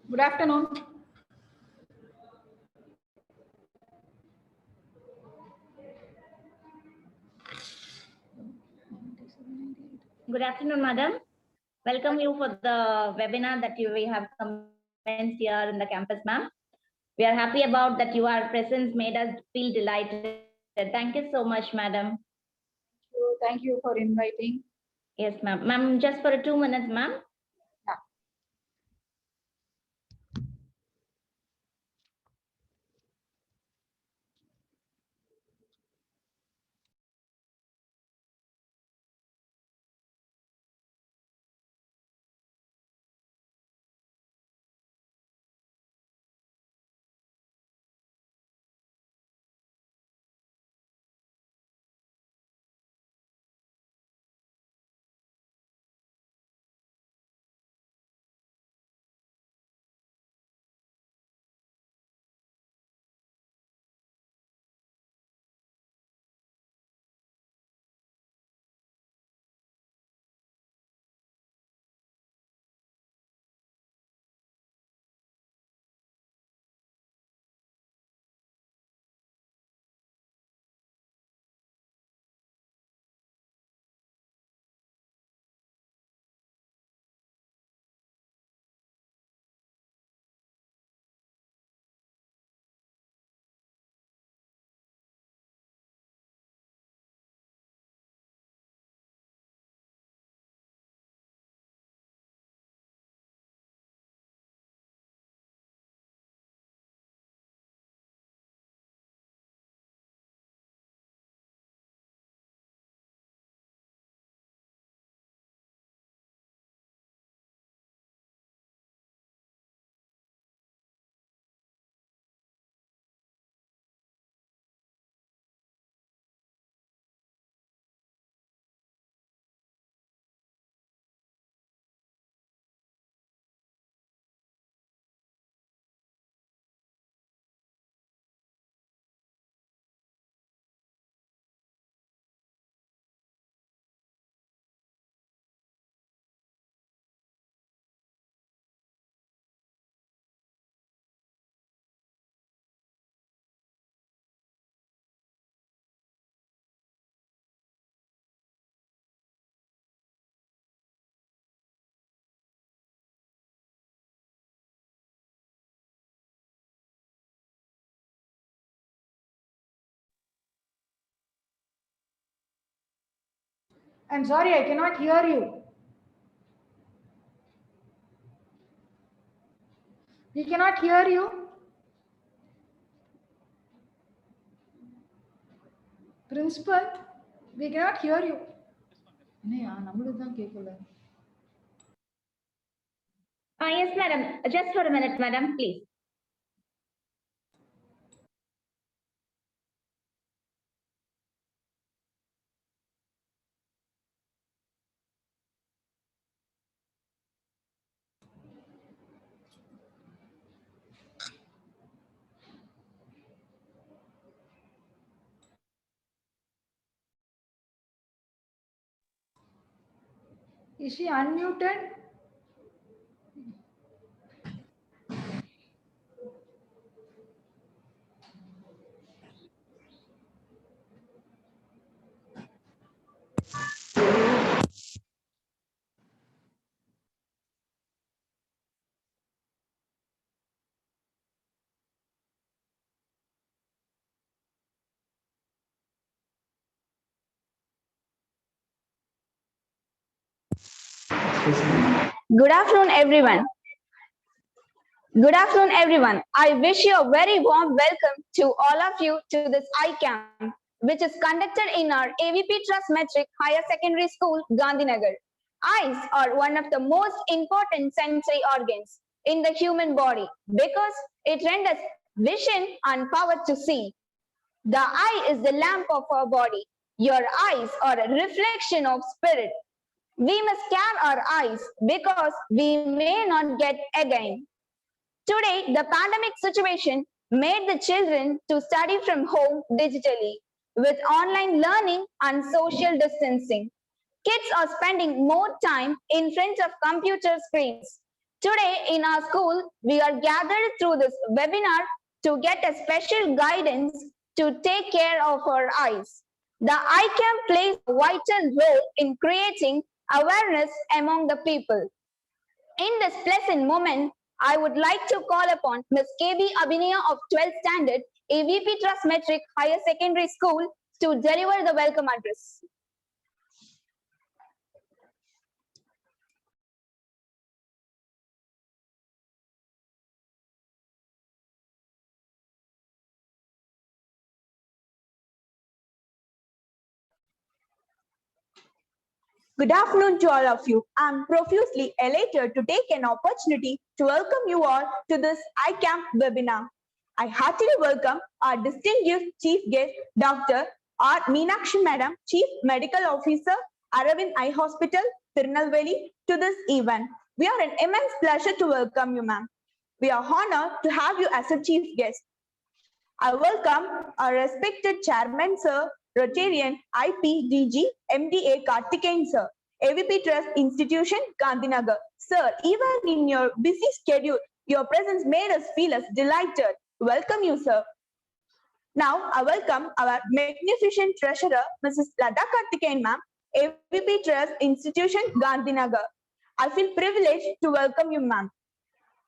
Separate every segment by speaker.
Speaker 1: Good afternoon.
Speaker 2: Good afternoon, madam. Welcome you for the webinar that we have commenced here in the campus, ma'am. We are happy about that your presence made us feel delighted. Thank you so much, madam.
Speaker 1: Thank you for inviting.
Speaker 2: Yes, ma'am. Ma'am, just for 2 minutes, ma'am.
Speaker 1: Yeah. I'm sorry, I cannot hear you. We cannot hear you. Principal, we cannot hear you.
Speaker 2: Yes, madam. Just for a minute, madam, please.
Speaker 1: Is she unmuted?
Speaker 3: Good afternoon, everyone. Good afternoon, everyone. I wish you a very warm welcome to all of you to this iCamp, which is conducted in our AVP Trust Metric Higher Secondary School, Gandhinagar. Eyes are one of the most important sensory organs in the human body because it renders vision and power to see. The eye is the lamp of our body. Your eyes are a reflection of spirit. We must care our eyes because we may not get again. Today, the pandemic situation made the children to study from home digitally with online learning and social distancing. Kids are spending more time in front of computer screens. Today in our school, we are gathered through this webinar to get a special guidance to take care of our eyes. The iCamp plays a vital role in creating awareness among the people. In this pleasant moment, I would like to call upon Ms. KB Abhinaya of 12th Standard, AVP Trust Metric Higher Secondary School to deliver the welcome address.
Speaker 4: Good afternoon to all of you. I'm profusely elated to take an opportunity to welcome you all to this iCamp webinar. I heartily welcome our distinguished Chief Guest, Dr. R. Meenakshi Madam, Chief Medical Officer, Aravind Eye Hospital, Tirunelveli, to this event. We are an immense pleasure to welcome you, ma'am. We are honored to have you as a Chief Guest. I welcome our respected Chairman, Sir, Rotarian IPDG MDA Karthikeyan Sir, AVP Trust Institution, Gandhinagar. Sir, even in your busy schedule, your presence made us feel as delighted. Welcome you, sir. Now, I welcome our magnificent treasurer, Mrs. Lata Karthikeyan ma'am, AVP Trust Institution, Gandhinagar. I feel privileged to welcome you, ma'am.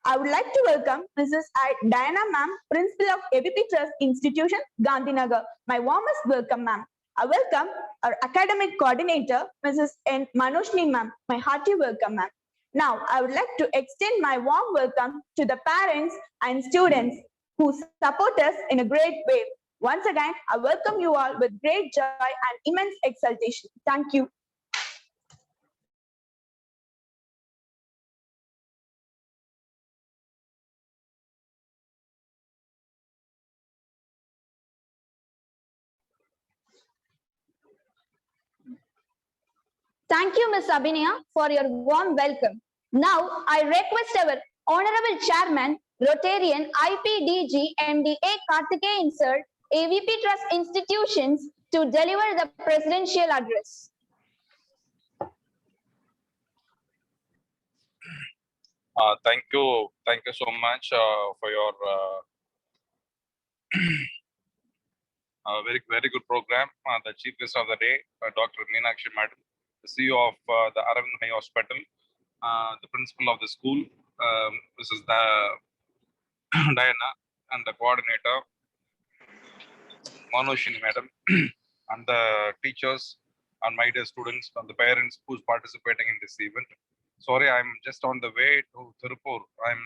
Speaker 4: I would like to welcome Mrs. I. Diana ma'am, Principal of AVP Trust Institution, Gandhinagar. My warmest welcome, ma'am. I welcome our academic coordinator, Mrs. N. Manoshni ma'am. My hearty welcome, ma'am. Now, I would like to extend my warm welcome to the parents and students who support us in a great way. Once again, I welcome you all with great joy and immense exultation. Thank you.
Speaker 3: Thank you, Ms. Abhinaya, for your warm welcome. Now, I request our Honorable Chairman, Rotarian IPDG MDA Karthikeyan Sir, AVP Trust Institutions, to deliver the presidential address.
Speaker 5: Thank you so much for your very good program. The chief guest of the day, Dr. Meenakshi Madam, the CEO of the Aravind Eye Hospital, the principal of the school, Mrs. Diana, and the coordinator, Manoshini Madam, and the teachers, and my dear students, and the parents who's participating in this event. Sorry, I'm just on the way to Tirupur. I'm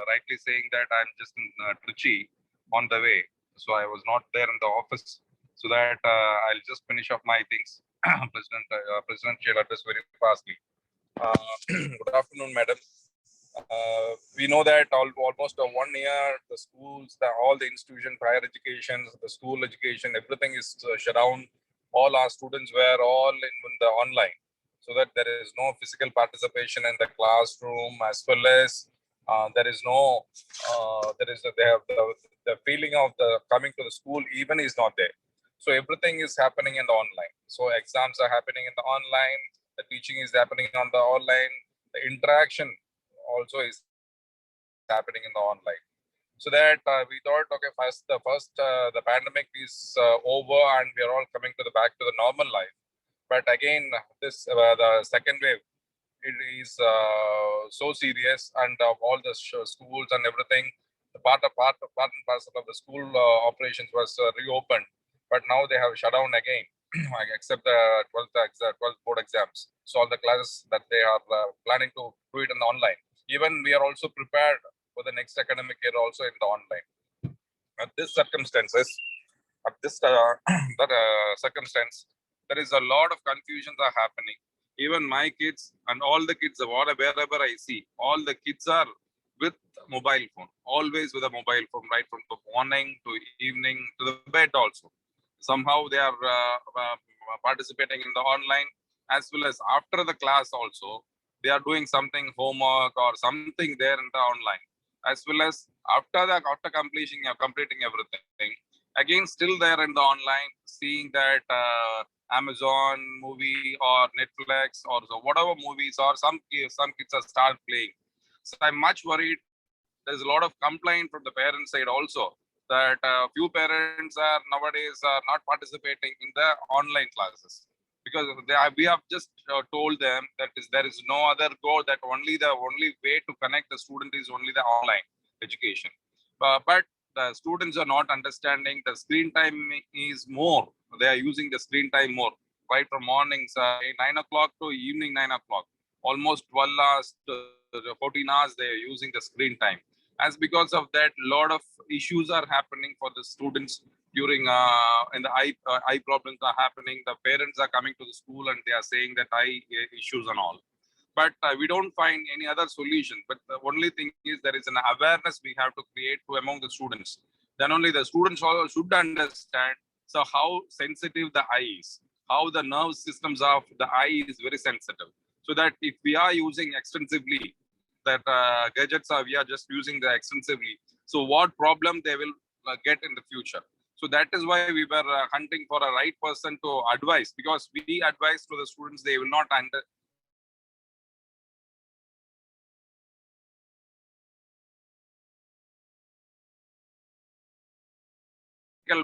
Speaker 5: rightly saying that I'm just in Trichy on the way. So I was not there in the office. So that I'll just finish off my things, presidential address very fastly. Good afternoon, madam. We know that almost 1 year, the schools, all the institutions, higher education, the school education, everything is shut down. All our students were all in the online, so that there is no physical participation in the classroom, as well as there is no, they have the feeling of the coming to the school even is not there. So everything is happening in the online. So exams are happening in the online, the teaching is happening on the online, the interaction also is happening in the online. So that we thought, okay, the pandemic is over and we are all coming to the back to the normal life. But again, this the second wave, it is so serious, and all the schools and everything, the part and parcel of the school operations was reopened, but now they have shut down again, except the 12th board exams. So all the classes that they are planning to do it in the online. Even we are also prepared for the next academic year also in the online. At this circumstances, at this circumstance, there is a lot of confusions are happening. Even my kids and all the kids, wherever I see, all the kids are with mobile phone, always with a mobile phone, right from the morning to evening to the bed also. Somehow they are participating in the online, as well as after the class also, they are doing something homework or something there in the online, as well as after completing everything, again still there in the online, seeing that Amazon movie or Netflix or so whatever movies, or some kids are start playing. So I'm much worried. There's a lot of complaint from the parent side also that few parents are nowadays are not participating in the online classes because we have just told them that there is no other goal, that the only way to connect the student is only the online education. But the students are not understanding the screen time is more. They are using the screen time more, right from mornings 9 o'clock to evening 9 o'clock. Almost 12 hours to 14 hours they are using the screen time. As because of that, lot of issues are happening for the students during and the eye problems are happening. The parents are coming to the school and they are saying that eye issues and all. But we don't find any other solution. But the only thing is there is an awareness we have to create to among the students. Then only the students also should understand so how sensitive the eye is, how the nerve systems of the eye is very sensitive. So that if we are using extensively that gadgets we are just using the extensively, so what problem they will get in the future. So that is why we were hunting for a right person to advise, because we advise to the students, they will not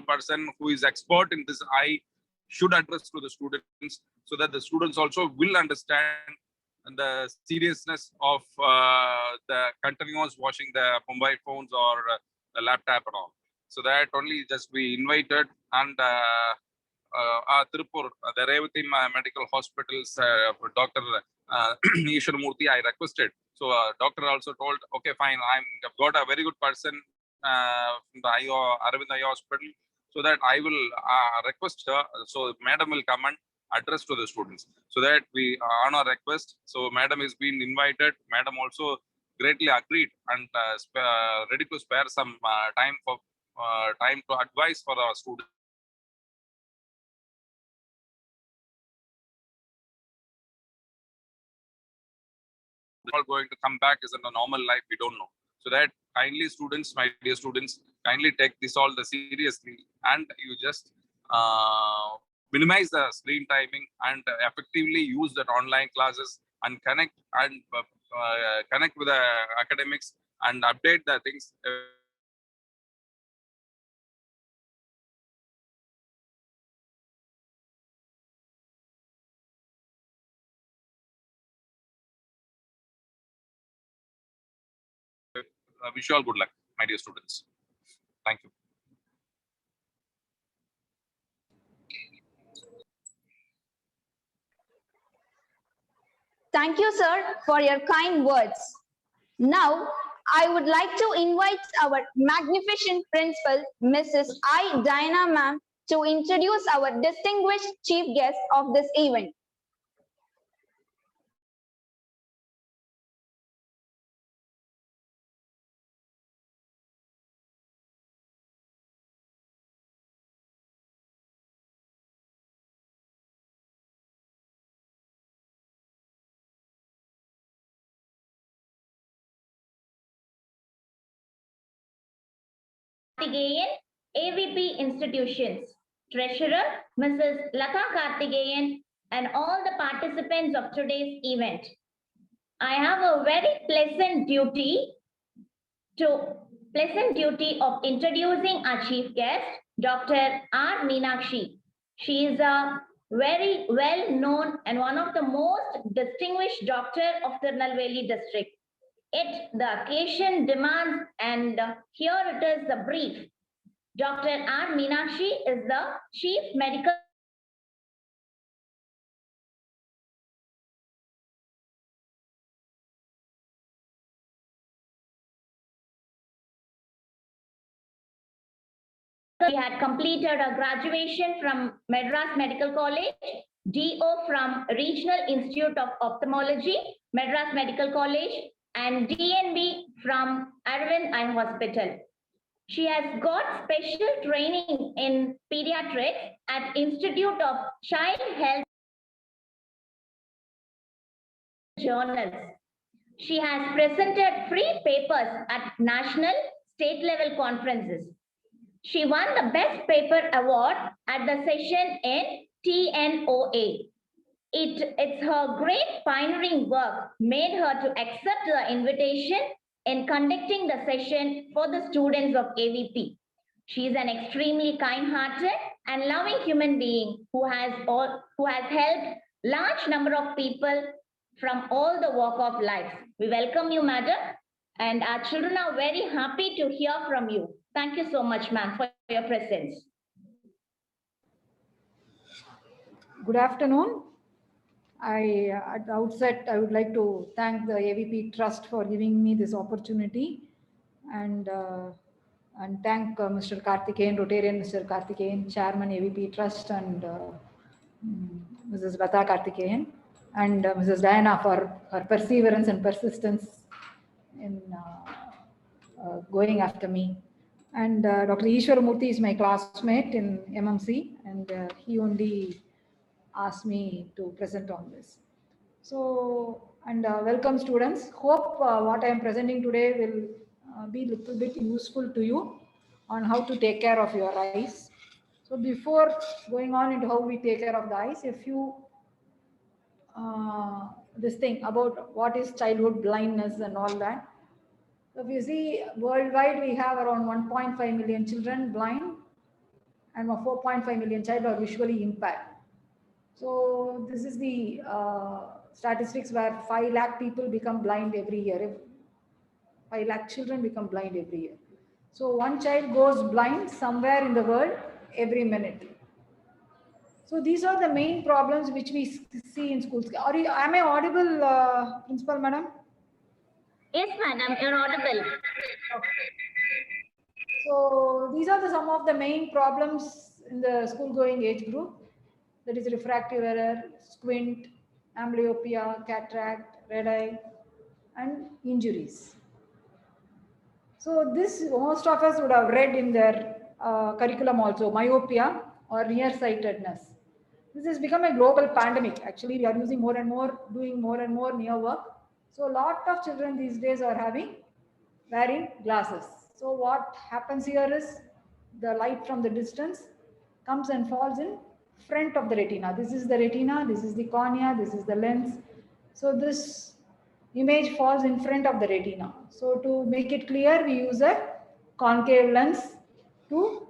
Speaker 5: person who is expert in this eye should address to the students, so that the students also will understand the seriousness of the continuous watching the mobile phones or the laptop and all. So that only just we invited, and Tirupur, the Revati Medical Hospital's Dr. Ishwarmurthy, I requested. So doctor also told, okay, fine, I've got a very good person from the Aravind Eye Hospital, so that I will request her. So madam will come and address to the students. So that we on our request. So madam is being invited. Madam also greatly agreed and ready to spare some time to advise for our students. All going to come back as in a normal life, we don't know. So that kindly students, my dear students, kindly take this all the seriously, and you just minimize the screen timing and effectively use that online classes and connect with the academics and update the things. Wish you all good luck, my dear students. Thank you.
Speaker 3: Thank you, sir, for your kind words. Now, I would like to invite our magnificent principal, Mrs. I. Diana ma'am, to introduce our distinguished chief guest of this event.
Speaker 2: Karthigeyan, AVP Institutions, Treasurer Mrs. Lata Karthigeyan, and all the participants of today's event. I have a very pleasant duty of introducing our chief guest, Dr. R. Meenakshi. She is a very well-known and one of the most distinguished doctor of Tirunelveli district. The occasion demands, and here it is the brief. Dr. R. Meenakshi is the Chief Medical He had completed a graduation from Madras Medical College, DO from Regional Institute of Ophthalmology, Madras Medical College, and DNB from Aravind Eye Hospital. She has got special training in pediatrics at Institute of Child Health Journals. She has presented free papers at national, state level conferences. She won the Best Paper Award at the session in TNOA. It's her great pioneering work made her to accept the invitation in conducting the session for the students of AVP. She is an extremely kind-hearted and loving human being who has helped large number of people from all the walk of life. We welcome you, madam, and our children are very happy to hear from you. Thank you so much, ma'am, for your presence.
Speaker 1: Good afternoon. At the outset, I would like to thank the AVP Trust for giving me this opportunity and thank Mr. Karthikeyan, Rotarian Mr. Karthikeyan, Chairman AVP Trust, and Mrs. Lata Karthikeyan, and Mrs. Diana for her perseverance and persistence in going after me. And Dr. Ishwar Murthy is my classmate in MMC, and he only asked me to present on this. So, and welcome students. Hope what I am presenting today will be a little bit useful to you on how to take care of your eyes. So before going on into how we take care of the eyes, a few this thing about what is childhood blindness and all that. So if you see worldwide, we have around 1.5 million children blind and 4.5 million children are visually impaired. So this is the statistics where 5 lakh people become blind every year. 5 lakh children become blind every year. So one child goes blind somewhere in the world every minute. So these are the main problems which we see in schools. Am I audible, Principal Madam?
Speaker 2: Yes, madam, you're audible.
Speaker 1: Okay. So these are some of the main problems in the school-going age group. That is refractive error, squint, amblyopia, cataract, red eye, and injuries. So this most of us would have read in their curriculum also, myopia or nearsightedness. This has become a global pandemic. Actually, we are using more and more, doing more and more near work. So a lot of children these days are wearing glasses. So what happens here is the light from the distance comes and falls in front of the retina. This is the retina, this is the cornea, this is the lens. So this image falls in front of the retina. So to make it clear, we use a concave lens to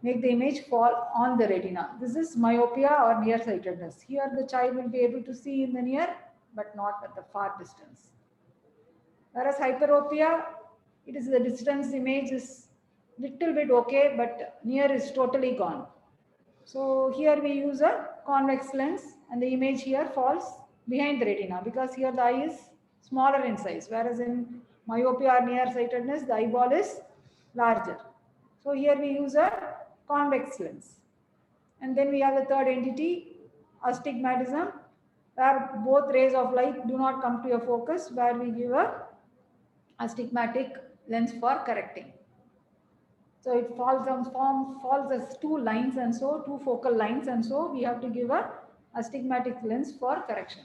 Speaker 1: make the image fall on the retina. This is myopia or nearsightedness. Here the child will be able to see in the near, but not at the far distance. Whereas hyperopia, it is the distance image is little bit okay, but near is totally gone. So here we use a convex lens and the image here falls behind the retina because here the eye is smaller in size, whereas in myopia or nearsightedness, the eyeball is larger. So here we use a convex lens. And then we have the third entity, astigmatism, where both rays of light do not come to a focus, where we give a astigmatic lens for correcting. So it falls as two lines, and so two focal lines, and so we have to give a astigmatic lens for correction.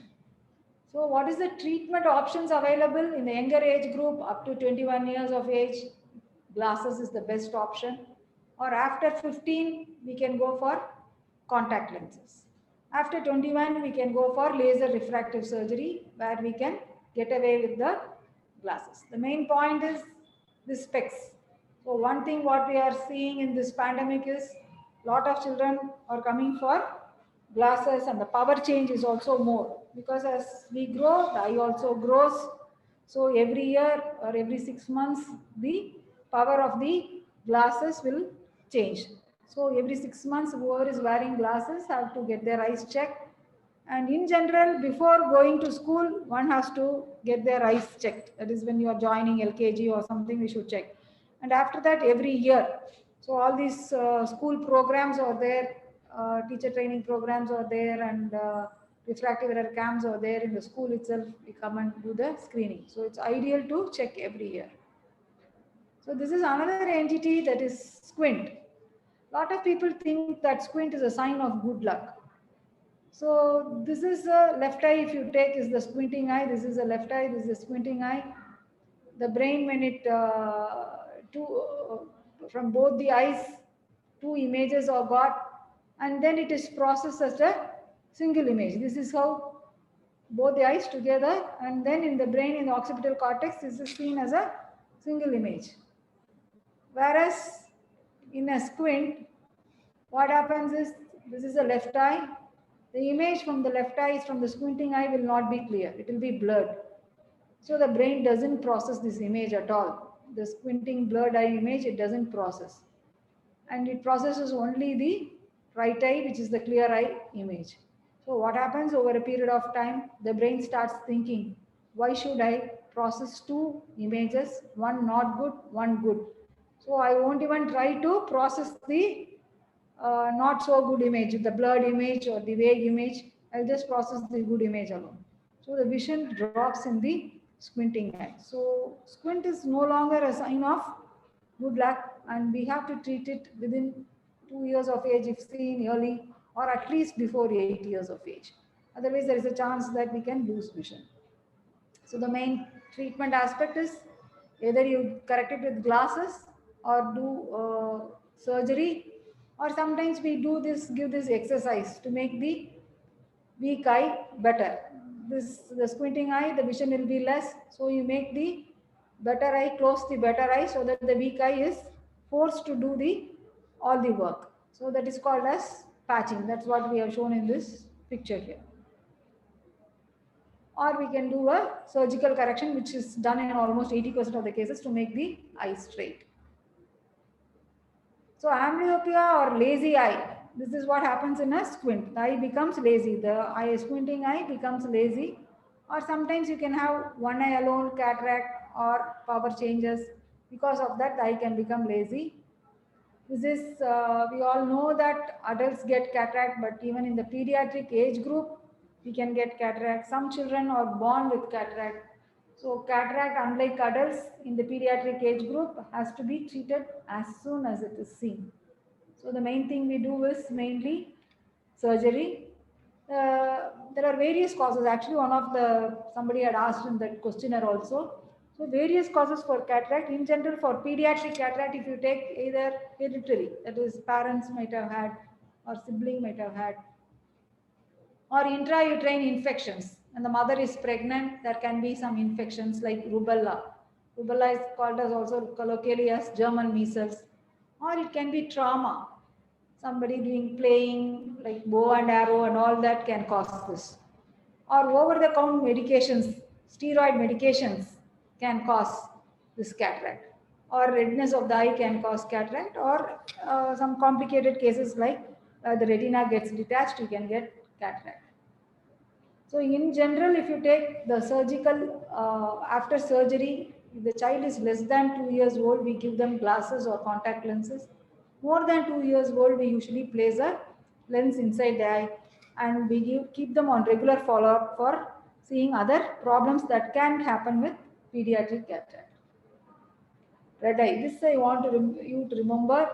Speaker 1: So what is the treatment options available in the younger age group up to 21 years of age? Glasses is the best option, or after 15 we can go for contact lenses. After 21 we can go for laser refractive surgery, where we can get away with the glasses. The main point is the specs. So one thing what we are seeing in this pandemic is a lot of children are coming for glasses, and the power change is also more because as we grow, the eye also grows. So every year or every 6 months, the power of the glasses will change. So every 6 months, whoever is wearing glasses have to get their eyes checked. And in general, before going to school, one has to get their eyes checked. That is when you are joining LKG or something, we should check. And after that, every year. So all these school programs are there, teacher training programs are there, and refractive error camps are there in the school itself. We come and do the screening. So it's ideal to check every year. So this is another entity, that is squint. A lot of people think that squint is a sign of good luck. So this is a left eye, if you take, is the squinting eye. This is a left eye, this is a squinting eye. The brain, when it from both the eyes, two images are got, and then it is processed as a single image. This is how both the eyes together, and then in the brain, in the occipital cortex, this is seen as a single image. Whereas in a squint, what happens is, this is the left eye. The image from the left eye, from the squinting eye, will not be clear. It will be blurred. So the brain doesn't process this image at all. The squinting blurred eye image, it doesn't process. And it processes only the right eye, which is the clear eye image. So what happens over a period of time, the brain starts thinking, why should I process two images, one not good, one good? So I won't even try to process the not so good image, the blurred image or the vague image. I'll just process the good image alone. So the vision drops in the squinting eye. So squint is no longer a sign of good luck, and we have to treat it within 2 years of age if seen early, or at least before 8 years of age. Otherwise, there is a chance that we can lose vision. So the main treatment aspect is either you correct it with glasses or do surgery, or sometimes we do this, give this exercise to make the weak eye better. The squinting eye, the vision will be less, so you make the better eye, close the better eye, so that the weak eye is forced to do the all the work. So that is called as patching. That's what we have shown in this picture here. Or we can do a surgical correction, which is done in almost 80% of the cases, to make the eye straight. So amblyopia or lazy eye, this is what happens in a squint. The eye becomes lazy. The squinting eye becomes lazy. Or sometimes you can have one eye alone, cataract or power changes. Because of that, the eye can become lazy. This is, we all know that adults get cataract, but even in the pediatric age group, we can get cataract. Some children are born with cataract. So cataract, unlike adults in the pediatric age group, has to be treated as soon as it is seen. So the main thing we do is mainly surgery. There are various causes. Actually, somebody had asked in that questionnaire also. So various causes for cataract. In general, for pediatric cataract, if you take either hereditary, that is parents might have had, or sibling might have had, or intrauterine infections. When the mother is pregnant, there can be some infections like rubella. Rubella is called as also colloquially as German measles. Or it can be trauma. Somebody playing like bow and arrow and all that can cause this. Or over-the-counter medications, steroid medications can cause this cataract. Or redness of the eye can cause cataract, or some complicated cases like the retina gets detached, you can get cataract. So in general, if you take the surgical, after surgery, if the child is less than 2 years old, we give them glasses or contact lenses. More than 2 years old, we usually place a lens inside the eye, and we keep them on regular follow-up for seeing other problems that can happen with pediatric cataract. Red eye, this I want you to remember.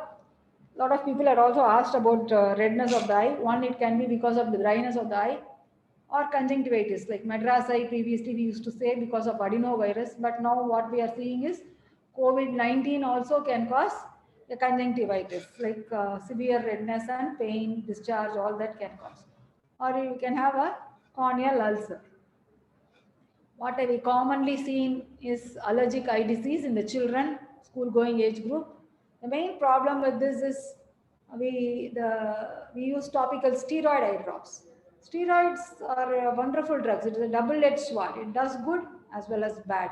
Speaker 1: A lot of people had also asked about redness of the eye. One, it can be because of the dryness of the eye, or conjunctivitis, like Madras eye previously we used to say because of adenovirus, but now what we are seeing is COVID-19 also can cause a conjunctivitis, like severe redness and pain, discharge, all that can cause. Or you can have a corneal ulcer. What we commonly seen is allergic eye disease in the children, school-going age group. The main problem with this is we use topical steroid eye drops. Steroids are wonderful drugs. It is a double-edged sword. It does good as well as bad.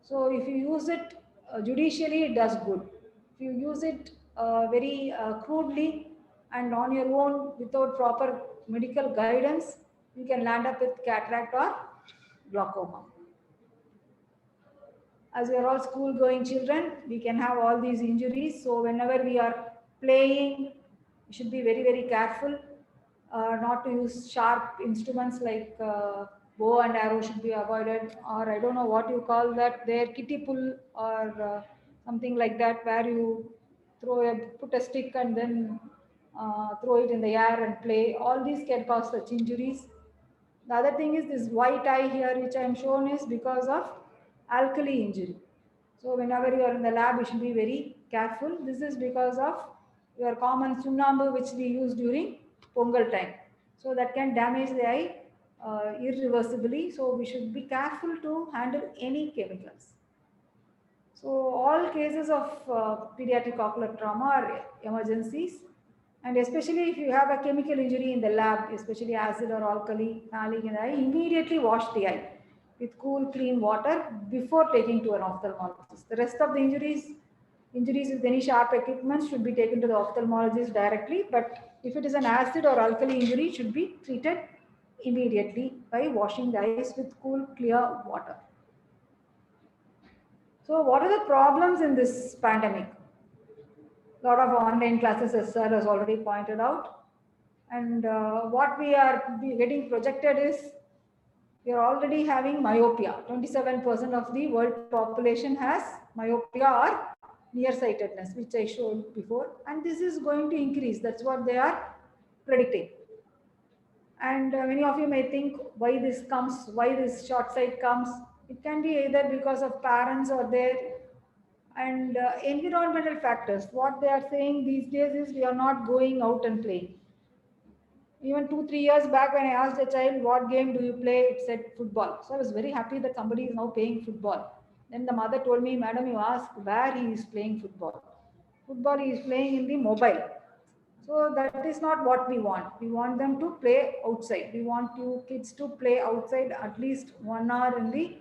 Speaker 1: So if you use it judicially, it does good. If you use it very crudely and on your own without proper medical guidance, you can land up with cataract or glaucoma. As we are all school-going children, we can have all these injuries. So whenever we are playing, we should be very, very careful not to use sharp instruments like bow and arrow should be avoided, or I don't know what you call that there, kitty pull or something like that, where you put a stick and then throw it in the air and play. All these can cause such injuries. The other thing is this white eye here, which I am shown, is because of alkali injury. So whenever you are in the lab, you should be very careful. This is because of your common sunnambu, which we use during Pongal time. So that can damage the eye irreversibly. So we should be careful to handle any chemicals. So all cases of pediatric ocular trauma are emergencies, and especially if you have a chemical injury in the lab, especially acid or alkali, phthalate in the eye, immediately wash the eye with cool, clean water before taking to an ophthalmologist. The rest of the injuries with any sharp equipment should be taken to the ophthalmologist directly, but if it is an acid or alkali injury, it should be treated immediately by washing the eyes with cool, clear water. So what are the problems in this pandemic? A lot of online classes, as sir has already pointed out. And what we are getting projected is we are already having myopia. 27% of the world population has myopia or nearsightedness, which I showed before. And this is going to increase. That's what they are predicting. And many of you may think why this comes, why this short sight comes. It can be either because of parents or their and environmental factors. What they are saying these days is we are not going out and playing. Even 2-3 years back, when I asked a child, what game do you play? It said football. So I was very happy that somebody is now playing football. Then the mother told me, Madam, you ask where he is playing football. Football he is playing in the mobile. So that is not what we want. We want them to play outside. We want you kids to play outside at least 1 hour in the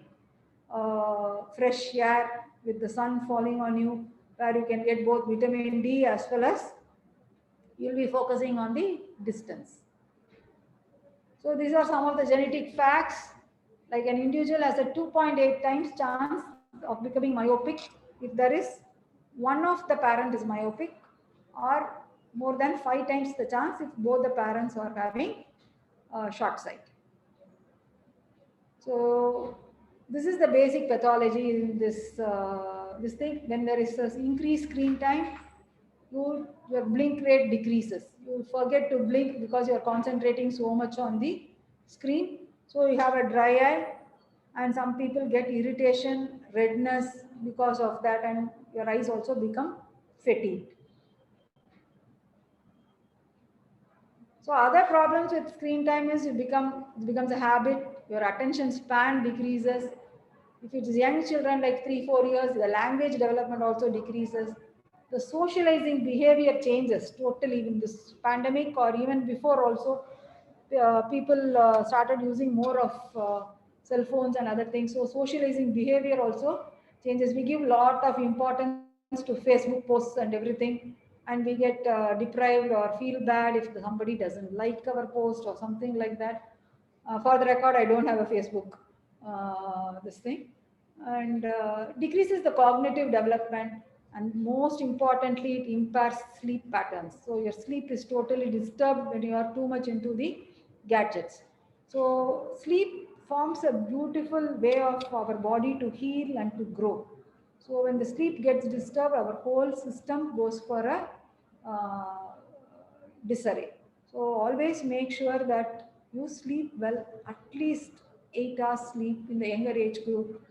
Speaker 1: fresh air with the sun falling on you, where you can get both vitamin D as well as you'll be focusing on the distance. So these are some of the genetic facts. Like an individual has a 2.8 times chance of becoming myopic if there is one of the parent is myopic, or more than 5 times the chance if both the parents are having short sight. So this is the basic pathology in this thing. When there is an increased screen time, your blink rate decreases. You forget to blink because you are concentrating so much on the screen. So you have a dry eye, and some people get irritation, redness because of that, and your eyes also become fatigued. So other problems with screen time is it becomes a habit. Your attention span decreases. If it is young children like 3-4 years, the language development also decreases. The socializing behavior changes totally in this pandemic, or even before also. People started using more of cell phones and other things. So socializing behavior also changes. We give a lot of importance to Facebook posts and everything, and we get deprived or feel bad if somebody doesn't like our post or something like that. For the record, I don't have a Facebook this thing, and decreases the cognitive development, and most importantly, it impairs sleep patterns. So your sleep is totally disturbed when you are too much into the gadgets. So sleep forms a beautiful way of our body to heal and to grow. So when the sleep gets disturbed, our whole system goes for a disarray. So always make sure that you sleep well, at least 8 hours sleep in the younger age group,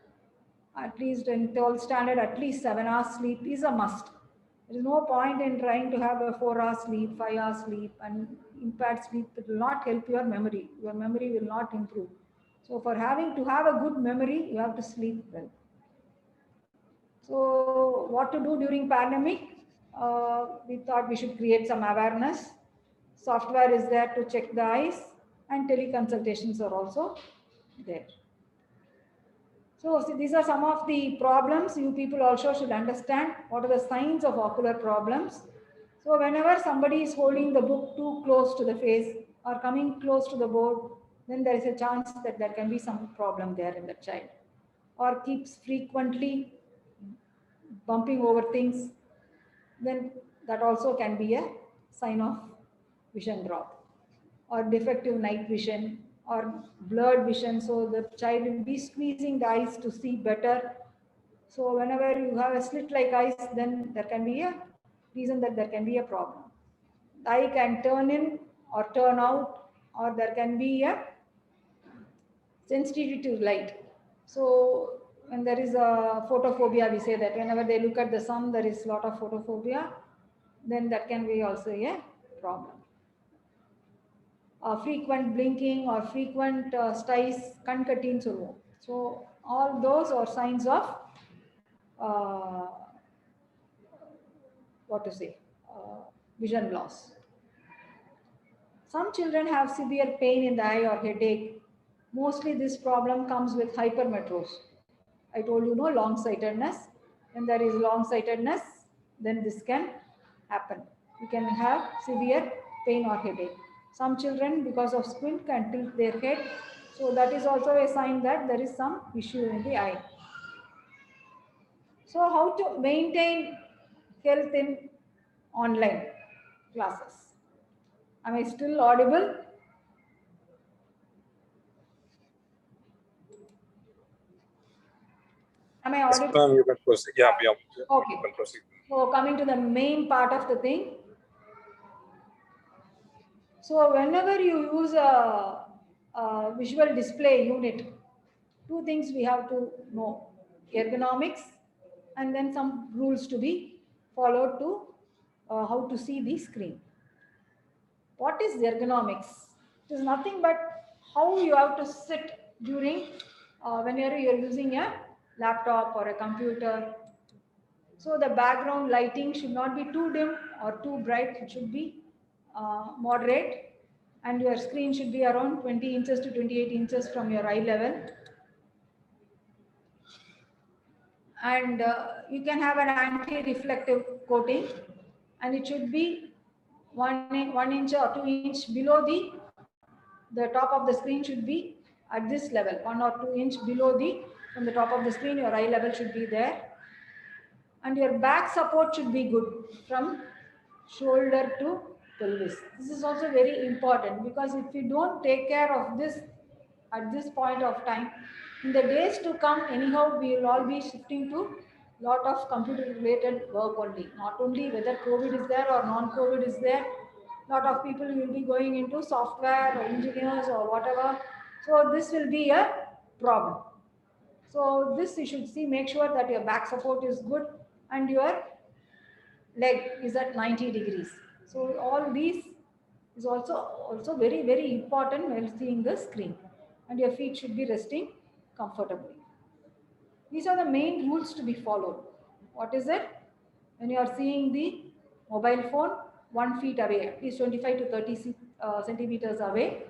Speaker 1: at least in 12th standard, at least 7 hours sleep is a must. There is no point in trying to have a 4 hours sleep, 5 hours sleep, and impaired sleep. It will not help your memory. Your memory will not improve. So for having to have a good memory, you have to sleep well. So what to do during pandemic? We thought we should create some awareness. Software is there to check the eyes, and teleconsultations are also there. So these are some of the problems. You people also should understand what are the signs of ocular problems. So whenever somebody is holding the book too close to the face or coming close to the board, then there is a chance that there can be some problem there in the child. Or keeps frequently bumping over things, then that also can be a sign of vision drop. Or defective night vision or blurred vision. So the child will be squeezing the eyes to see better. So whenever you have a slit-like eyes, then there can be a reason that there can be a problem. The eye can turn in or turn out, or there can be a sensitivity to light. So when there is a photophobia, we say that whenever they look at the sun, there is a lot of photophobia, then that can be also a problem. frequent blinking or frequent styes, kankattin solluvom. So all those are signs of uh, what to say, vision loss. Some children have severe pain in the eye or headache. Mostly this problem comes with hypermetros. I told you no long-sightedness. When there is long-sightedness, then this can happen. You can have severe pain or headache. Some children, because of squint, can tilt their head. So that is also a sign that there is some issue in the eye. So how to maintain health in online classes? Am I still audible? Am I
Speaker 5: Yes,
Speaker 1: audible?
Speaker 5: ma'am, you can proceed. Yeah, yeah.
Speaker 1: Okay.
Speaker 5: You can proceed.
Speaker 1: So coming to the main part of the thing. So whenever you use a visual display unit, two things we have to know: ergonomics, and then some rules to be followed to how to see the screen. What is ergonomics? It is nothing but how you have to sit during whenever you're using a laptop or a computer. So the background lighting should not be too dim or too bright. It should be moderate, and your screen should be around 20 inches to 28 inches from your eye level. And you can have an anti-reflective coating, and it should be 1 inch or 2 inch below the top of the screen should be at this level, 1 or 2 inch below from the top of the screen. Your eye level should be there, and your back support should be good from shoulder to pelvis. This is also very important, because if we don't take care of this at this point of time, in the days to come, anyhow, we will all be shifting to lot of computer related work only. Not only whether COVID is there or non-COVID is there, lot of people will be going into software or engineers or whatever. So this will be a problem. So this you should see, make sure that your back support is good and your leg is at 90 degrees. So all these is also very, very important while seeing the screen, and your feet should be resting comfortably. These are the main rules to be followed. What is it? When you are seeing the mobile phone, 1 feet away, at least 25 to 30 centimeters away,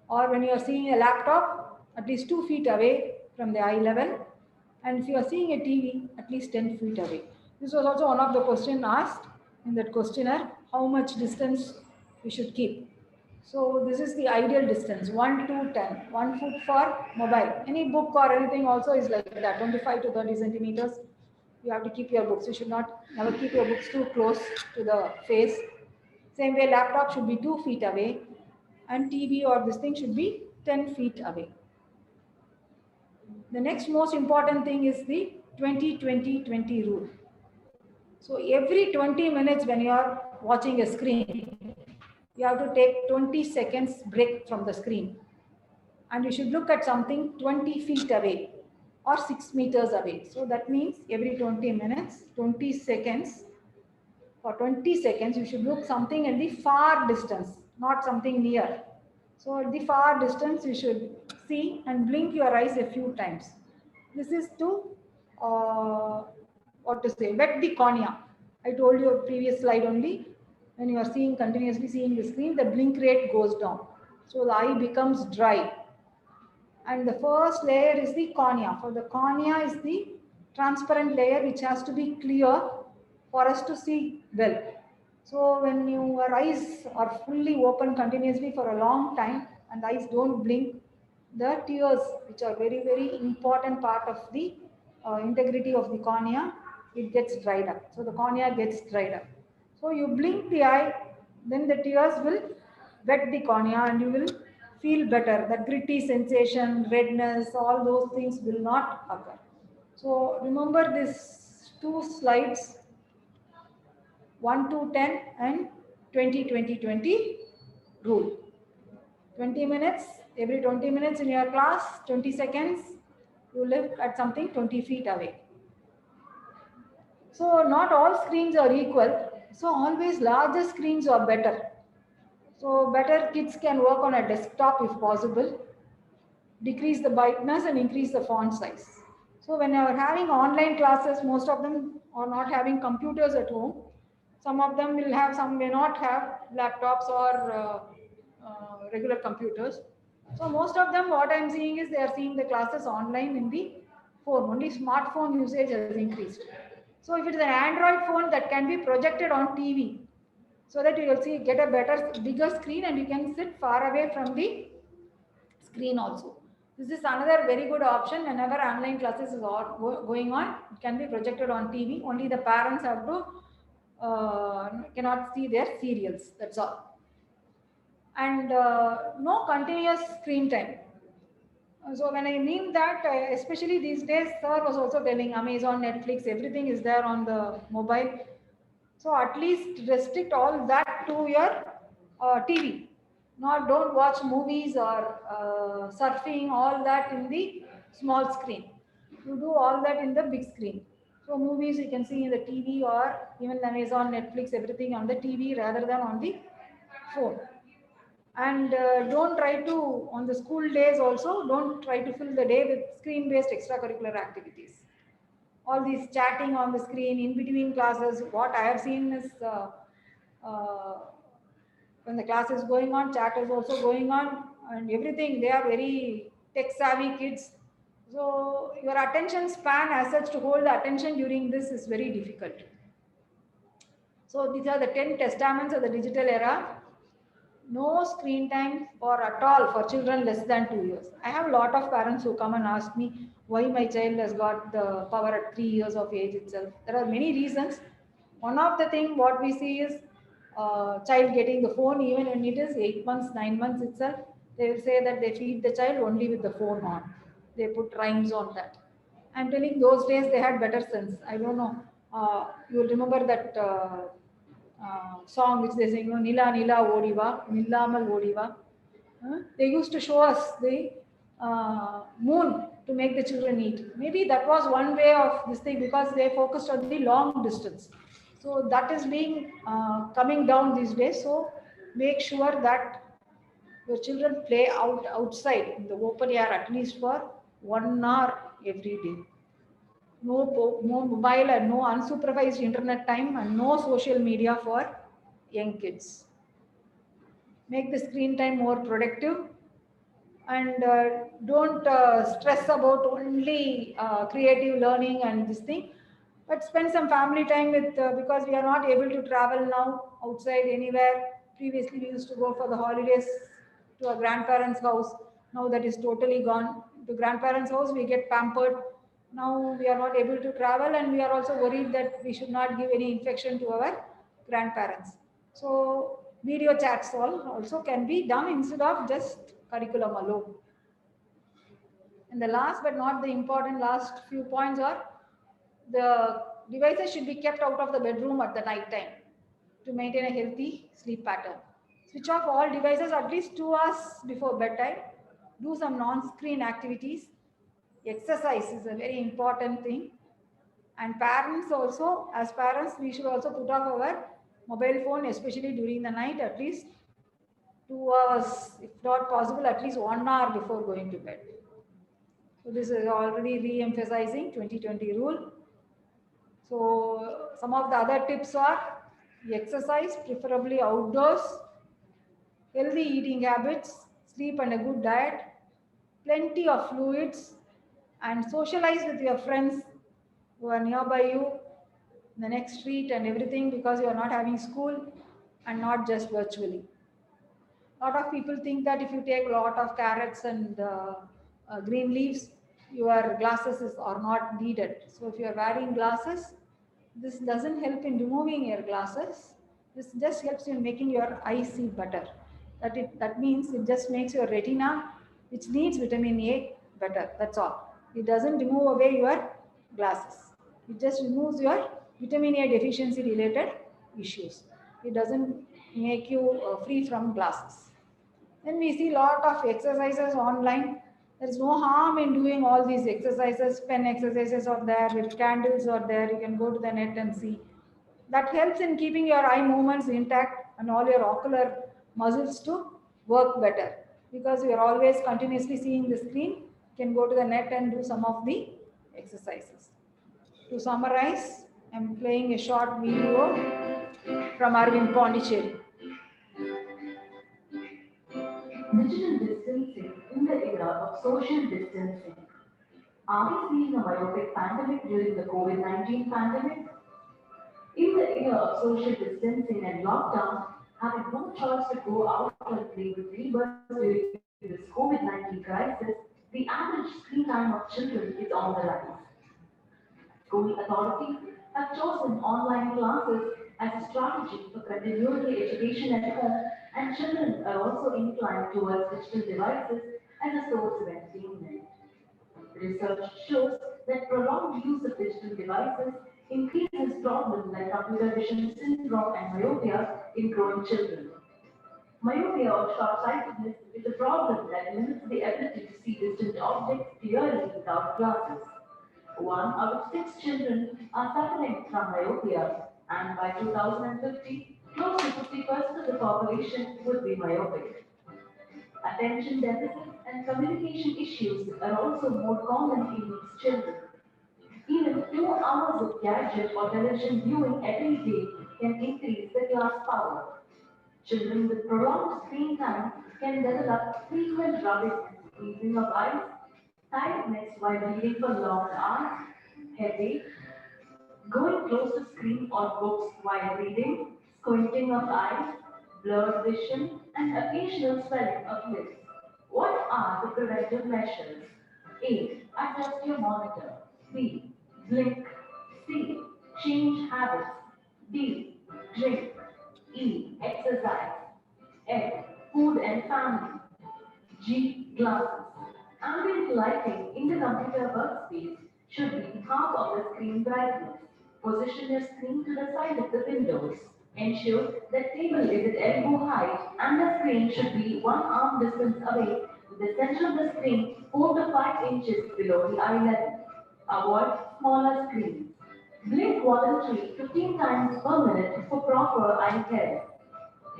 Speaker 1: or when you are seeing a laptop, at least 2 feet away from the eye level, and if you are seeing a TV, at least 10 feet away. This was also one of the questions asked in that questionnaire, how much distance we should keep. So this is the ideal distance, 1 to 10, 1 foot for mobile. Any book or anything also is like that, 25 to 30 centimeters. You have to keep your books. You should not never keep your books too close to the face. Same way, laptop should be 2 feet away, and TV or this thing should be 10 feet away. The next most important thing is the 20-20-20 rule. So every 20 minutes when you are watching a screen, you have to take 20 seconds break from the screen. And you should look at something 20 feet away or 6 meters away. So that means every 20 minutes, 20 seconds, for 20 seconds, you should look something in the far distance, not something near. So at the far distance, you should see and blink your eyes a few times. This is to, what to say, wet the cornea. I told you a previous slide only. When you are seeing, continuously seeing the screen, the blink rate goes down. So the eye becomes dry. And the first layer is the cornea. For the cornea is the transparent layer which has to be clear for us to see well. So when your eyes are fully open continuously for a long time and eyes don't blink, the tears, which are very, very important part of the integrity of the cornea, it gets dried up. So the cornea gets dried up. So you blink the eye, then the tears will wet the cornea and you will feel better. That gritty sensation, redness, all those things will not occur. So remember these two slides, 1 to 10 and 20-20-20 rule. 20 minutes, every 20 minutes in your class, 20 seconds, you look at something 20 feet away. So not all screens are equal. So always larger screens are better. So better kids can work on a desktop if possible, decrease the brightness and increase the font size. So when you are having online classes, most of them are not having computers at home. Some of them will have, some may not have laptops or regular computers. So most of them, what I'm seeing is they are seeing the classes online in the phone. Only smartphone usage has increased. So if it is an Android phone, that can be projected on TV, so that you will see, get a better, bigger screen, and you can sit far away from the screen also. This is another very good option. Whenever online classes is going on, it can be projected on TV. Only the parents have to cannot see their serials. That's all. And no continuous screen time. So when I mean that, especially these days, sir was also telling Amazon, Netflix, everything is there on the mobile. So at least restrict all that to your TV. Not, don't watch movies or surfing, all that in the small screen. You do all that in the big screen. So movies you can see in the TV, or even Amazon, Netflix, everything on the TV rather than on the phone. And don't try to, on the school days also, don't try to fill the day with screen based extracurricular activities. All these chatting on the screen in between classes, what I have seen is uh, when the class is going on, chat is also going on, and everything. They are very tech savvy kids. So your attention span as such, to hold the attention during this is very difficult. So these are the 10 testaments of the digital era. No screen time for at all for children less than 2 years. I have a lot of parents who come and ask me why my child has got the power at 3 years of age itself. There are many reasons. One of the thing what we see is child getting the phone even when it is 8 months, 9 months itself. They will say that they feed the child only with the phone on. They put rhymes on that. I'm telling, those days they had better sense. I don't know. You will remember that song which they sing, Nila Nila Odiva, Nillamal Odiva. They used to show us the moon to make the children eat. Maybe that was one way of this thing, because they focused on the long distance. So that is being coming down these days. So make sure that your children play outside in the open air at least for 1 hour every day. No mobile and no unsupervised internet time, and no social media for young kids. Make the screen time more productive, and don't stress about only creative learning and this thing, but spend some family time with, because we are not able to travel now outside anywhere. Previously we used to go for the holidays to our grandparents' house. Now that is totally gone. To grandparents' house we get pampered. Now we are not able to travel, and we are also worried that we should not give any infection to our grandparents. So video chats also can be done instead of just curriculum alone. And the last but not the important, last few points are, the devices should be kept out of the bedroom at the night time to maintain a healthy sleep pattern. Switch off all devices at least 2 hours before bedtime. Do some non-screen activities. Exercise is a very important thing. And parents also, as parents, we should also put off our mobile phone, especially during the night, at least 2 hours, if not possible, at least 1 hour before going to bed. So this is already re-emphasizing 2020 rule. So some of the other tips are exercise, preferably outdoors, healthy eating habits, sleep and a good diet, plenty of fluids, and socialize with your friends who are nearby you, the next street and everything, because you are not having school and not just virtually. A lot of people think that if you take a lot of carrots and green leaves, your glasses are not needed. So if you are wearing glasses, this doesn't help in removing your glasses. This just helps in making your eyes see better. That means it just makes your retina, which needs vitamin A, better. That's all. It doesn't remove away your glasses. It just removes your vitamin A deficiency related issues. It doesn't make you free from glasses. Then we see a lot of exercises online. There is no harm in doing all these exercises. Pen exercises are there, with candles are there. You can go to the net and see. That helps in keeping your eye movements intact and all your ocular muscles to work better, because we are always continuously seeing the screen. You can go to the net and do some of the exercises. To summarize, I'm playing a short video from Arvind Pondicherry.
Speaker 6: Digital distancing in the era of social distancing. Are we seeing a myopic pandemic during the COVID-19 pandemic? In the era of social distancing and lockdown, having no choice to go out and play with neighbors during this COVID-19 crisis, the average screen time of children is on the rise. School authorities have chosen online classes as a strategy for continuing education at home, and children are also inclined towards digital devices as a source of entertainment. Research shows that prolonged use of digital devices increases problems like computer vision syndrome and myopia in growing children. Myopia or short-sightedness is a problem that limits the ability to see distant objects clearly without glasses. 1 out of 6 children are suffering from myopia, and by 2050, close to 50% of the population would be myopic. Attention deficit and communication issues are also more common in these children. Even 2 hours of gadget or television viewing every day can increase the glass power. Children with prolonged screen time can develop frequent rubbing and squeezing of eyes, tiredness while reading for long hours, headache, going close to screen or books while reading, squinting of eyes, blurred vision, and occasional swelling of lips. What are the preventive measures? A. Adjust your monitor. B. Blink. C. Change habits. D. Drink. E. Exercise. F. Food and family. G. Glasses. Ambient lighting in the computer workspace should be half of the screen brightness. Position your screen to the side of the windows. Ensure that table is at elbow height and the screen should be 1 arm distance away with the center of the screen 4 to 5 inches below the eye level. Avoid smaller screens. Blink voluntarily 15 times per minute for proper eye care.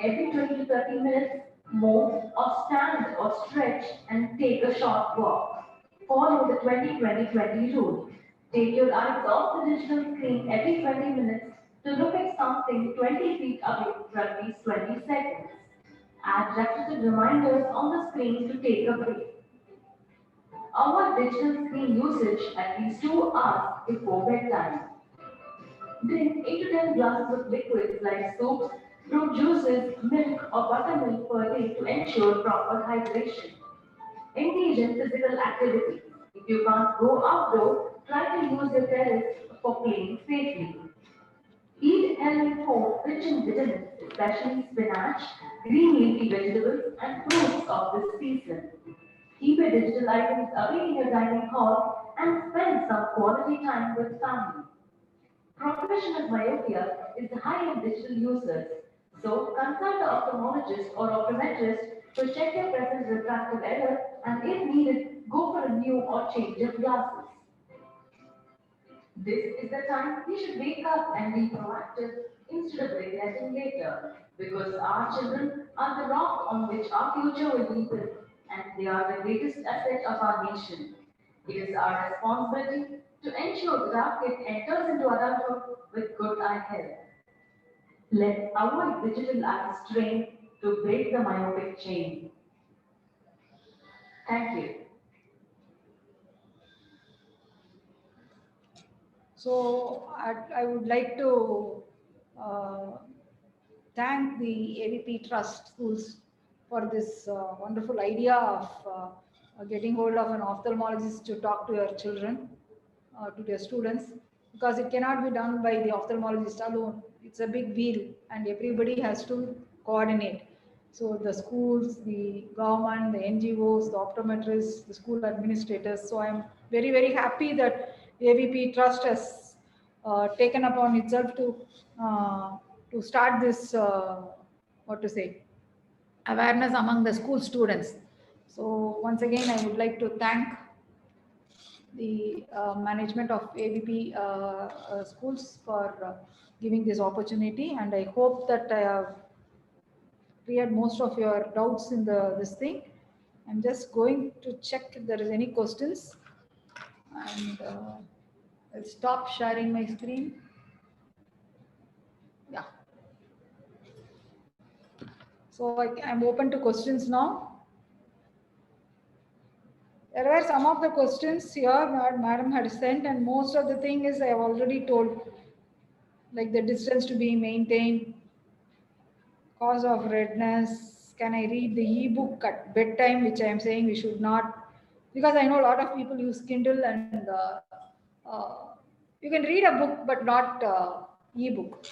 Speaker 6: Every 20 to 30 minutes, move or stand or stretch and take a short walk. Follow the 20-20-20 rule. Take your eyes off the digital screen every 20 minutes to look at something 20 feet away for at least 20 seconds. Add repetitive reminders on the screen to take a break. Avoid digital screen usage at least 2 hours before bedtime. Drink 8 to 10 glasses of liquids like soups, fruit juices, milk, or buttermilk per day to ensure proper hydration. Engage in physical activity. If you can't go outdoors, try to use your terrace for playing safely. Eat healthy food rich in vitamins, especially spinach, green leafy vegetables, and fruits of this season. Keep your digital items away in your dining hall and spend some quality time with family. Progression of myopia is high in digital users, so consult the ophthalmologist or optometrist to check your present refractive error and if needed, go for a new or change of glasses. This is the time we should wake up and be proactive instead of regretting later, because our children are the rock on which our future will be built, and they are the greatest asset of our nation. It is our responsibility to ensure that our kid enters into adulthood with good eye health. Let's avoid digital eye strain to break the myopic chain. Thank you.
Speaker 1: So I would like to thank the AVP Trust Schools for this wonderful idea of getting hold of an ophthalmologist to talk to your children, to their students, because it cannot be done by the ophthalmologist alone. It's a big wheel and everybody has to coordinate. So the schools, the government, the NGOs, the optometrists, the school administrators. So I'm very, very happy that AVP Trust has taken upon itself to start this, awareness among the school students. So once again, I would like to thank the management of AVP schools for giving this opportunity, and I hope that I have cleared most of your doubts in this thing. I'm just going to check if there is any questions, and I'll stop sharing my screen. Yeah. So I'm open to questions now. There were some of the questions here that Madam had sent, and most of the thing is I have already told, like the distance to be maintained, cause of redness. Can I read the e-book at bedtime, which I am saying we should not, because I know a lot of people use Kindle, and you can read a book but not e-book.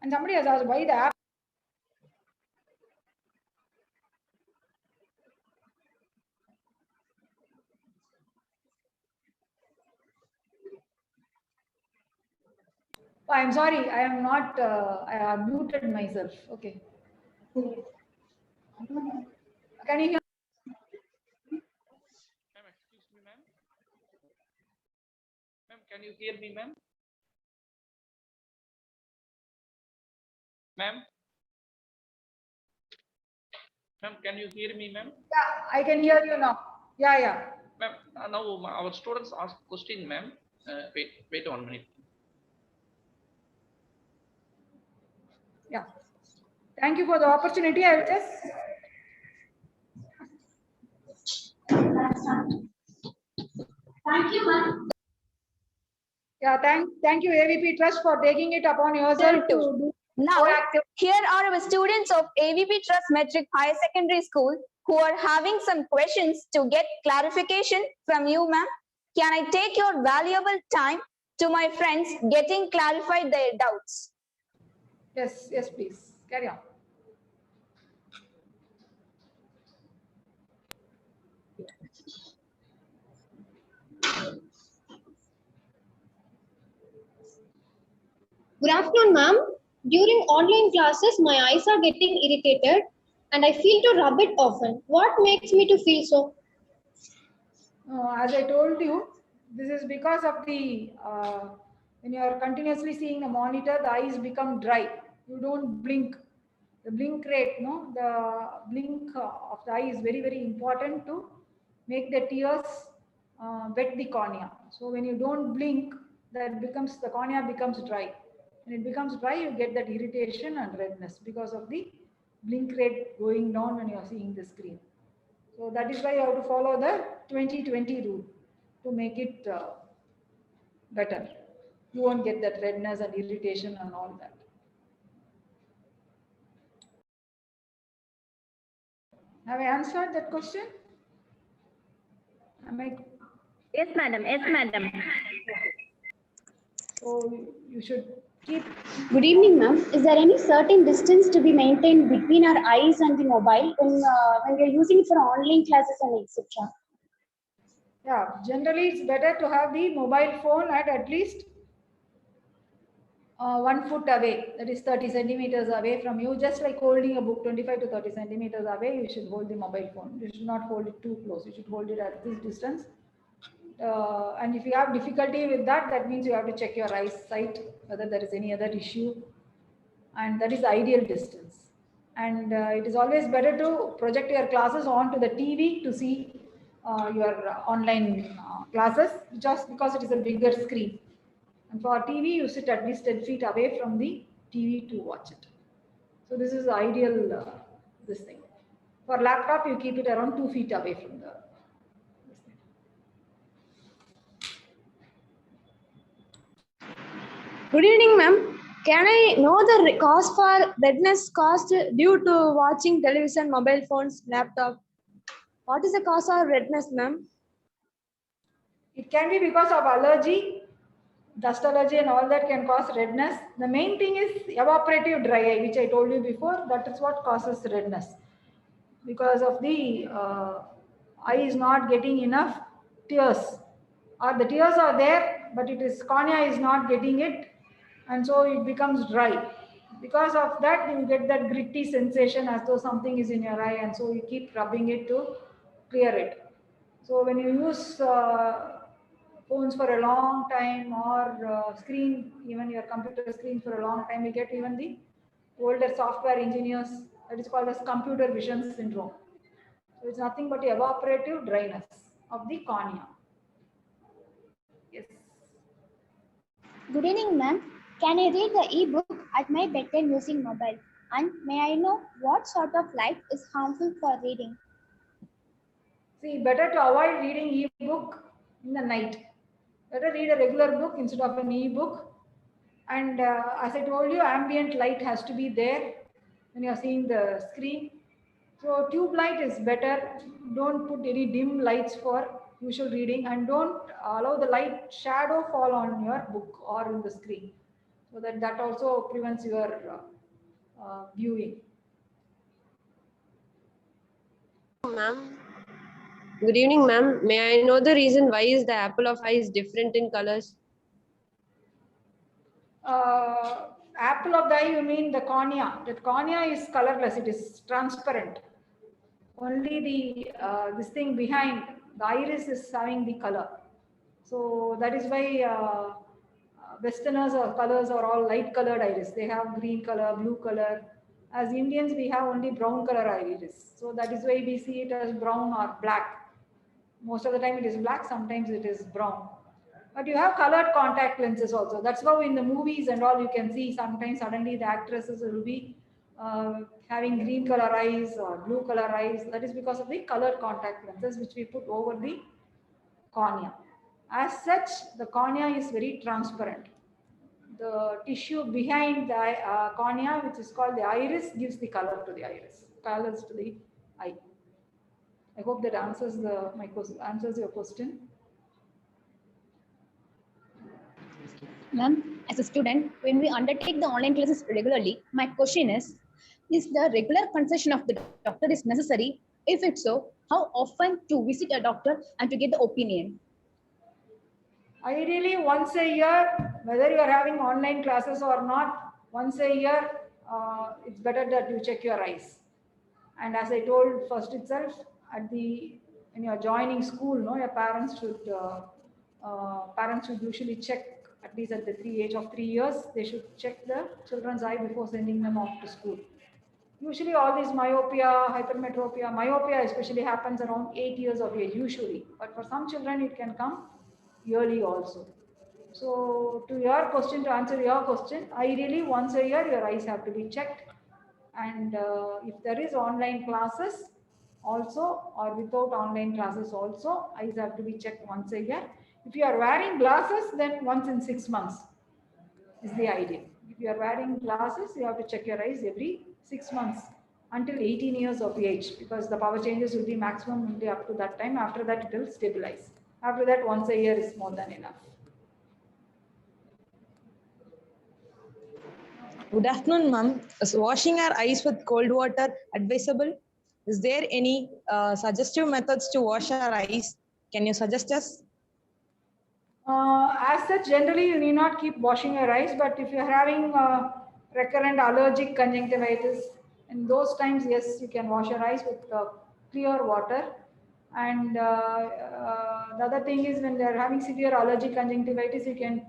Speaker 1: And somebody has asked why the app. Oh, I'm sorry, I am not, I have muted myself. Okay. Can you hear?
Speaker 7: Ma'am, excuse me, ma'am. Ma'am, can you hear me, ma'am? Ma'am? Ma'am, can you hear me, ma'am?
Speaker 1: Yeah, I can hear you now. Yeah, yeah.
Speaker 7: Ma'am, now our students ask question, ma'am. Wait 1 minute.
Speaker 1: Yeah. Thank you for the opportunity. I will just.
Speaker 6: Thank you, ma'am.
Speaker 1: Yeah, thank you, AVP Trust, for taking it upon yourself to do
Speaker 3: Now,
Speaker 1: proactive.
Speaker 3: here are our students of AVP Trust Metric Higher Secondary School who are having some questions to get clarification from you, ma'am. Can I take your valuable time to my friends getting clarified their doubts?
Speaker 1: Yes, yes, please. Carry on.
Speaker 8: Good afternoon, ma'am. During online classes, my eyes are getting irritated and I feel to rub it often. What makes me to feel so?
Speaker 1: As I told you, this is because of the, when you are continuously seeing the monitor, the eyes become dry. You don't blink. The blink rate, no, the blink of the eye is very, very important to make the tears wet the cornea. So when you don't blink, the cornea becomes dry. When it becomes dry, you get that irritation and redness because of the blink rate going down when you are seeing the screen. So that is why you have to follow the 20-20 rule to make it better. You won't get that redness and irritation and all that. Have I answered that question? Am I?
Speaker 2: Yes, madam. Yes, madam.
Speaker 1: So you should keep.
Speaker 8: Good evening, ma'am. Is there any certain distance to be maintained between our eyes and the mobile when we are using it for online classes and etc.?
Speaker 1: Yeah, generally it's better to have the mobile phone at least 1 foot away, that is 30 centimeters away from you, just like holding a book 25 to 30 centimeters away, you should hold the mobile phone. You should not hold it too close. You should hold it at this distance. And if you have difficulty with that, that means you have to check your eyesight, whether there is any other issue. And that is the ideal distance. And it is always better to project your classes onto the TV to see your online classes, just because it is a bigger screen. And for TV, you sit at least 10 feet away from the TV to watch it. So this is the ideal this thing. For laptop, you keep it around 2 feet away from the.
Speaker 8: Good evening, ma'am. Can I know the cause for redness caused due to watching television, mobile phones, laptop? What is the cause of redness, ma'am?
Speaker 1: It can be because of allergy, dust allergy and all that can cause redness. The main thing is evaporative dry eye, which I told you before. That is what causes redness. Because of the eye is not getting enough tears. Or the tears are there, but it is cornea is not getting it, and so it becomes dry. Because of that, you get that gritty sensation as though something is in your eye, and so you keep rubbing it to clear it. So when you use phones for a long time, or screen, even your computer screen for a long time, you get even the older software engineers. That is called as computer vision syndrome. So it's nothing but evaporative dryness of the cornea. Yes.
Speaker 9: Good evening, ma'am. Can I read the e-book at my bedtime using mobile? And may I know what sort of light is harmful for reading?
Speaker 1: See, better to avoid reading e-book in the night. Better read a regular book instead of an e-book. And as I told you, ambient light has to be there when you are seeing the screen. So tube light is better. Don't put any dim lights for usual reading, and don't allow the light shadow fall on your book or in the screen. So that also prevents your viewing.
Speaker 10: Ma'am. Good evening, ma'am. May I know the reason why is the apple of eye is different in colors?
Speaker 1: Apple of the eye, you mean the cornea. The cornea is colorless, it is transparent. Only the this thing behind the iris is having the color. So that is why Westerners or colors are all light colored iris. They have green color, blue color. As Indians, we have only brown color iris. So that is why we see it as brown or black. Most of the time it is black, sometimes it is brown. But you have colored contact lenses also. That's how in the movies and all you can see sometimes suddenly the actresses will be having green color eyes or blue color eyes. That is because of the colored contact lenses which we put over the cornea. As such, the cornea is very transparent. The tissue behind the cornea, which is called the iris, gives the color to the iris, colors to the eye. I hope that answers answers your question.
Speaker 9: Ma'am, as a student, when we undertake the online classes regularly, my question is the regular consultation of the doctor is necessary? If it's so, how often to visit a doctor and to get the opinion?
Speaker 1: Ideally, once a year, whether you are having online classes or not, once a year, it's better that you check your eyes. And as I told first itself, when you are joining school, no, your parents should usually check at least at the age of 3 years. They should check the children's eye before sending them off to school. Usually, all this myopia, hypermetropia, myopia especially happens around 8 years of age usually. But for some children, it can come yearly also. So to answer your question, ideally once a year your eyes have to be checked, and if there is online classes also or without online classes also, eyes have to be checked once a year. If you are wearing glasses, then once in 6 months is the idea. If you are wearing glasses, you have to check your eyes every 6 months until 18 years of age, because the power changes will be maximum only up to that time. After that, it will stabilize. After that, once a year is more than enough.
Speaker 11: Good afternoon, ma'am. Is washing our eyes with cold water advisable? Is there any suggestive methods to wash our eyes? Can you suggest us?
Speaker 1: As such, generally you need not keep washing your eyes, but if you're having recurrent allergic conjunctivitis, in those times, yes, you can wash your eyes with clear water. And the other thing is, when they're having severe allergic conjunctivitis, you can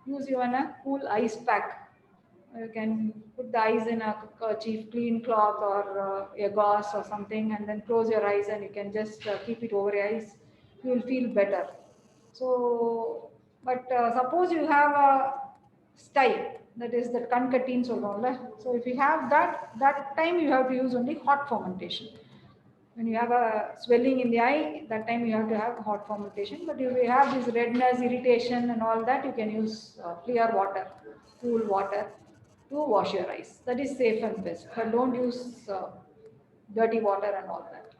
Speaker 1: use even a cool ice pack. You can put the eyes in a kerchief, clean cloth, or a gauze or something, and then close your eyes, and you can just keep it over your eyes. You will feel better. So, but suppose you have a style, that is the concatin solvent. So if you have that time you have to use only hot fermentation. When you have a swelling in the eye, that time you have to have hot fermentation. But if you have this redness, irritation and all that, you can use clear water, cool water to wash your eyes. That is safe and best. But don't use dirty water and all that.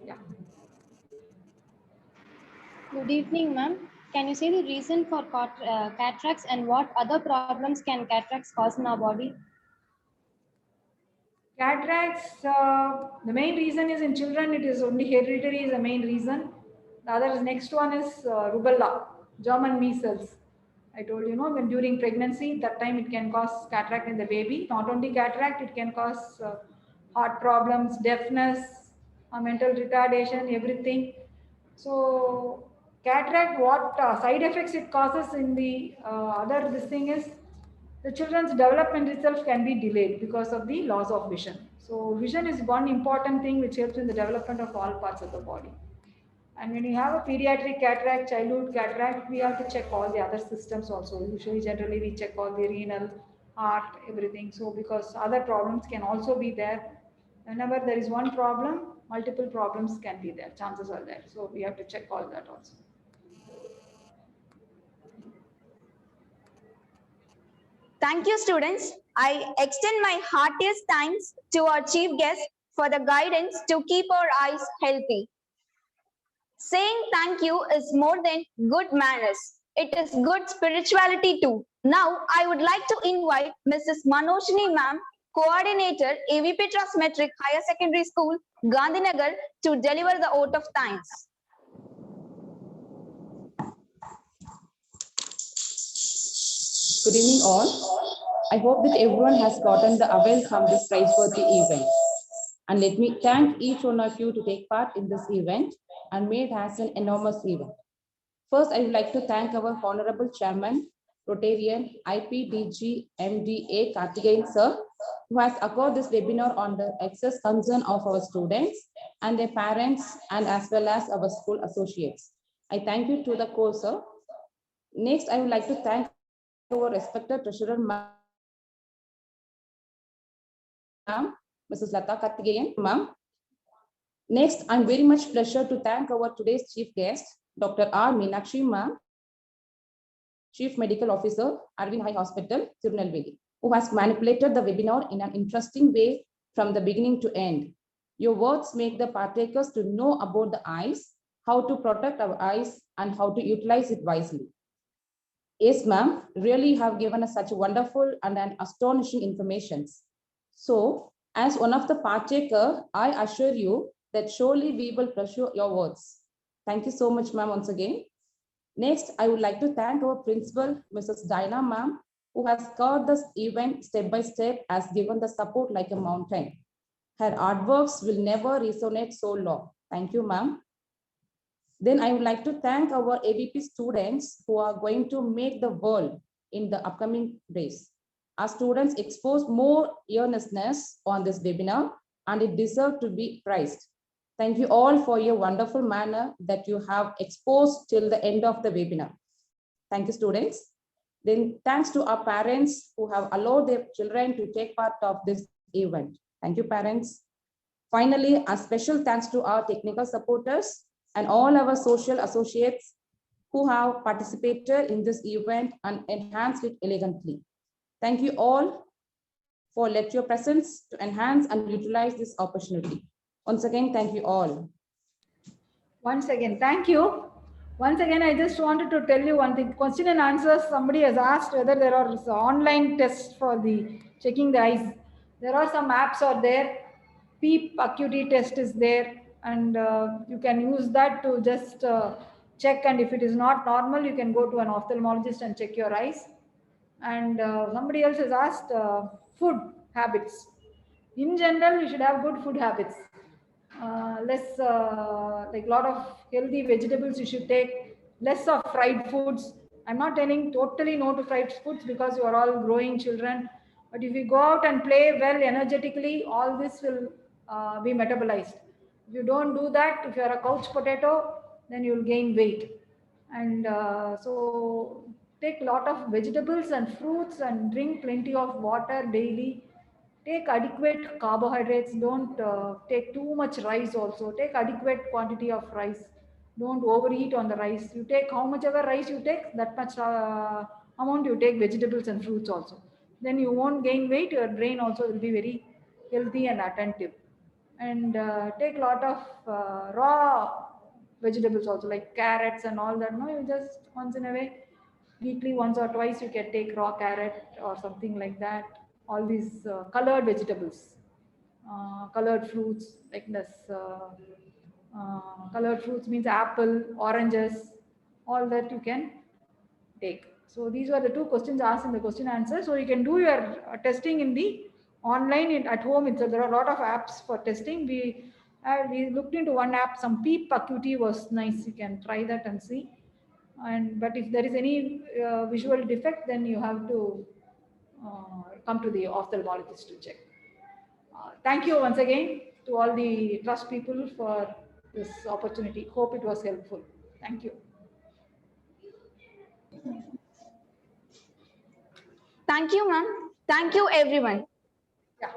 Speaker 1: Yeah.
Speaker 9: Good evening, ma'am. Can you say the reason for cataracts and what other problems can cataracts cause in our body?
Speaker 1: Cataracts, the main reason is in children, it is only hereditary is the main reason. The other next one is rubella, German measles. I told you, when during pregnancy, that time it can cause cataract in the baby. Not only cataract, it can cause heart problems, deafness, mental retardation, everything. So cataract, what side effects it causes in the this thing is, the children's development itself can be delayed because of the loss of vision. So vision is one important thing which helps in the development of all parts of the body. And when you have a pediatric cataract, childhood cataract, we have to check all the other systems also. Usually, generally, we check all the renal, heart, everything. So because other problems can also be there. Whenever there is one problem, multiple problems can be there. Chances are there. So we have to check all that also.
Speaker 3: Thank you, students. I extend my heartiest thanks to our chief guest for the guidance to keep our eyes healthy. Saying thank you is more than good manners. It is good spirituality too. Now, I would like to invite Mrs. Manoshini Ma'am, Coordinator, AVP Trust Metric Higher Secondary School, Gandhinagar, to deliver the vote of thanks.
Speaker 12: Good evening all. I hope that everyone has gotten the avail from this praiseworthy event. And let me thank each one of you to take part in this event and made it as an enormous event. First, I would like to thank our Honorable Chairman, Rotarian, IPDG, MDA Karthikeyan Sir, who has accorded this webinar on the excess concern of our students and their parents and as well as our school associates. I thank you to the course, sir. Next, I would like to thank our respected Treasurer, Ma'am, Mrs. Lata Karthikeyan, Ma'am. Next, I'm very much pleasure to thank our today's chief guest, Dr. R. Meenakshi Ma'am, Chief Medical Officer, Arvind High Hospital, Tirunelveli, who has manipulated the webinar in an interesting way from the beginning to end. Your words make the partakers to know about the eyes, how to protect our eyes, and how to utilize it wisely. Yes, ma'am, really have given us such wonderful and an astonishing information. So, as one of the partaker, I assure you that surely we will pursue your words. Thank you so much, ma'am, once again. Next, I would like to thank our principal, Mrs. Diana, ma'am, who has covered this event step by step, has given the support like a mountain. Her artworks will never resonate so long. Thank you, ma'am. Then I would like to thank our AVP students who are going to make the world in the upcoming days. Our students expose more earnestness on this webinar and it deserves to be prized. Thank you all for your wonderful manner that you have exposed till the end of the webinar. Thank you, students. Then thanks to our parents who have allowed their children to take part of this event. Thank you, parents. Finally, a special thanks to our technical supporters and all our social associates who have participated in this event and enhanced it elegantly. Thank you all for your presence to enhance and utilize this opportunity. Once again, thank you all.
Speaker 1: Once again, thank you. Once again, I just wanted to tell you one thing. Question and answers, somebody has asked whether there are online tests for the checking the eyes. There are some apps are there. PEEP acuity test is there. And you can use that to just check. And if it is not normal, you can go to an ophthalmologist and check your eyes. And somebody else has asked food habits. In general, you should have good food habits. Less like a lot of healthy vegetables you should take, less of fried foods. I'm not telling totally no to fried foods because you are all growing children, but if you go out and play well energetically, all this will be metabolized. If you don't do that, if you are a couch potato, then you'll gain weight. And so take a lot of vegetables and fruits and drink plenty of water daily. Take adequate carbohydrates. Don't take too much rice also. Take adequate quantity of rice. Don't overeat on the rice. You take how much ever rice you take, that much amount you take vegetables and fruits also. Then you won't gain weight. Your brain also will be very healthy and attentive. And take a lot of raw vegetables also, like carrots and all that. No, you just once in a way, weekly once or twice you can take raw carrot or something like that. All these colored vegetables, colored fruits like this. Colored fruits means apple, oranges, all that you can take. So these were the two questions asked in the question answer. So you can do your testing in the online at home. There are a lot of apps for testing. We looked into one app, some PEEP acuity was nice. You can try that and see. But if there is any visual defect, then you have to come to the ophthalmologist to check. Thank you once again to all the trust people for this opportunity. Hope it was helpful. Thank you.
Speaker 3: Thank you, ma'am. Thank you, everyone.
Speaker 1: Yeah.